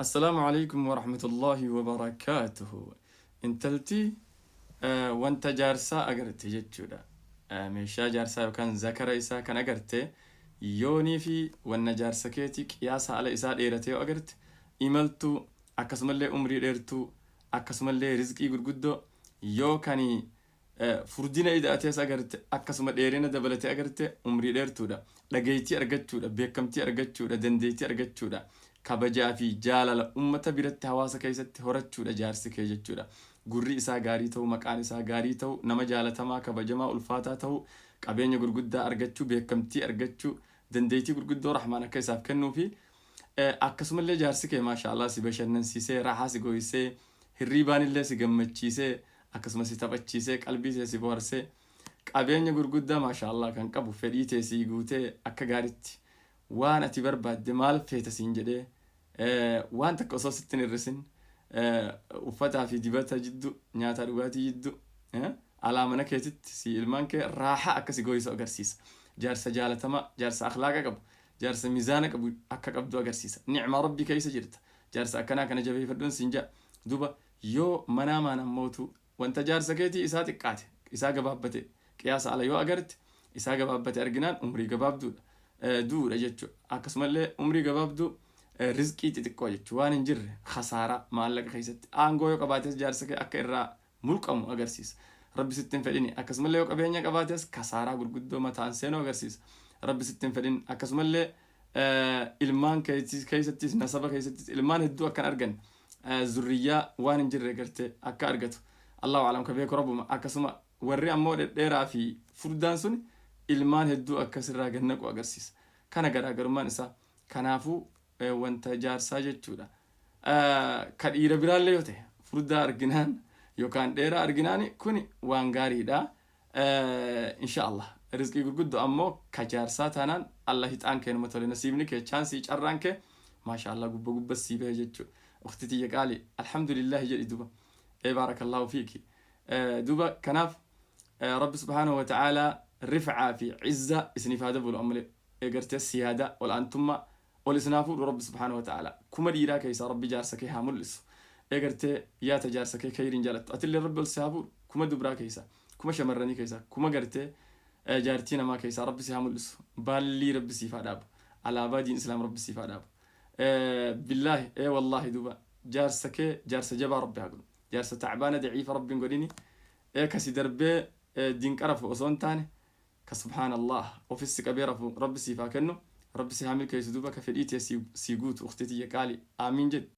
السلام عليكم ورحمة الله وبركاته. انتلتي وانت جارسا أجرت جتشودا مشا جارسا وكان ذكر إسا كان أجرته يوني في وانا جارسا كيتك ياسا على إسا إيرتي وأجرت إيملتو أكسم اللي أمري إيرتو أكسم اللي رزقي قدو يو كاني فردينا إذا أتيس أجرت أكسم الإيرينا دبلتي أجرت أمري إيرتو دا لقيتي أرجتشودا بيكمتي أرجتشودا دنديتي أرجتشودا kabajaa fi jaalala ummata biratti hawaasa keessatti horachuudha jaarsi kee jechuudha. Gurri isaa gaarii ta'u, maqaan isaa gaarii ta'u, nama jaalatamaa kabajamaa ulfaataa ta'u, qabeenya gurguddaa argachuu, beekamtii argachuu, dandeettii gurguddoo rahmaan akka isaaf kennuu fi akkasumallee jaarsi kee maashaallah si bashannansiisee, raahaa si gooyisee, hirriibaan illee si gammachiisee, akkasumas si taphachiisee, qalbii see si boharsee, qabeenya gurguddaa maashaallah kan qabu fedhii tee si guutee akka gaaritti waan ati barbaadde maal feeta siin jedhee waan takka osoo sittin hirrisin uffataa fi dibata jiddu nyaata dhugaatii jiddu alaa mana keetitti si ilmaan kee raahaa akkasi gooyisu agarsiisa. Jaarsa jaalatamaa, jaarsa akhlaaqa qabu, jaarsa miizaana qabu akka qabdu agarsiisa. Nicma rabbi keessa jirta. Jaarsa akkanaa kana jabeeffadhuun siin jaa. Duba yoo manaa maanaan mootu wanta jaarsa keetii isaa xiqqaate, isaa gabaabbate, qiyaasa ala yoo agarte isaa gabaabbate arginaan umrii gabaabduudha. duudha jechuudha. Akkasumallee umrii gabaabduu rizqii xixiqqoo jechuudha. Waan hin jirre khasaaraa maallaqa keessatti aangoo yoo qabaates jaarsa kee akka irraa mulqamu agarsiisa. Rabbi sitti hin fedhini. Akkasumallee yoo qabeenya qabaates khasaaraa gurguddoo mataan seenuu agarsiisa. Rabbi sitti hin fedhini. Akkasumallee ilmaan keessattis nasaba keessattis ilmaan hedduu akkan argan zurriyyaa waan hin jirre gartee akka argatu. Allahu alam ka beeku rabbuma. Akkasuma warri ammoo dhedheeraa fi furdaan sun ilmaan hedduu akkasirraa gannaqu agarsiisa. Kana garaagarummaan isaa kanaafuu wanta jaarsaa jechuudha. Ka dhiira biraallee yoo ta'e furdaa arginaan yookaan dheeraa arginaan kuni waan gaariidha. Inshaallah rizqii gurguddoo ammoo ka jaarsaa taanaan Allah hixaan kee nama tole nasiibni kee chaansii carraan kee maashaallah gubba gubba sii bahe jechuudha. Ukhtitii qaali alhamdulillah jedhi duba. Baarakallahu fiiki. Duba kanaaf Rabbi subhaanahu wa ta'aalaa رفعة في عزة اسنف هذا بقول أمله إجرت السيادة والأنتم والإسنافو رب سبحانه وتعالى كم ديرا كيس ربي جارسك هاملس إجرت يا تجارسك كيرين جالت أتلي رب السحابو كم دبرا كيسا كم شمرني كيسا كم جرت جارتينا ما كيسا رب سهاملس بالي رب سيفاداب على بادين إسلام رب سيفاداب بالله والله دوبا جارسك جارس جبا ربي هقول جارس تعبانة ضعيف ربي نقوليني كسي دربي دين كرف وصون تاني كسبحان الله وفي السكبيرة رب سيفا كنو رب سيعمل كيس دوبا كفريتي سيقوت أختتي يقالي آمين جد.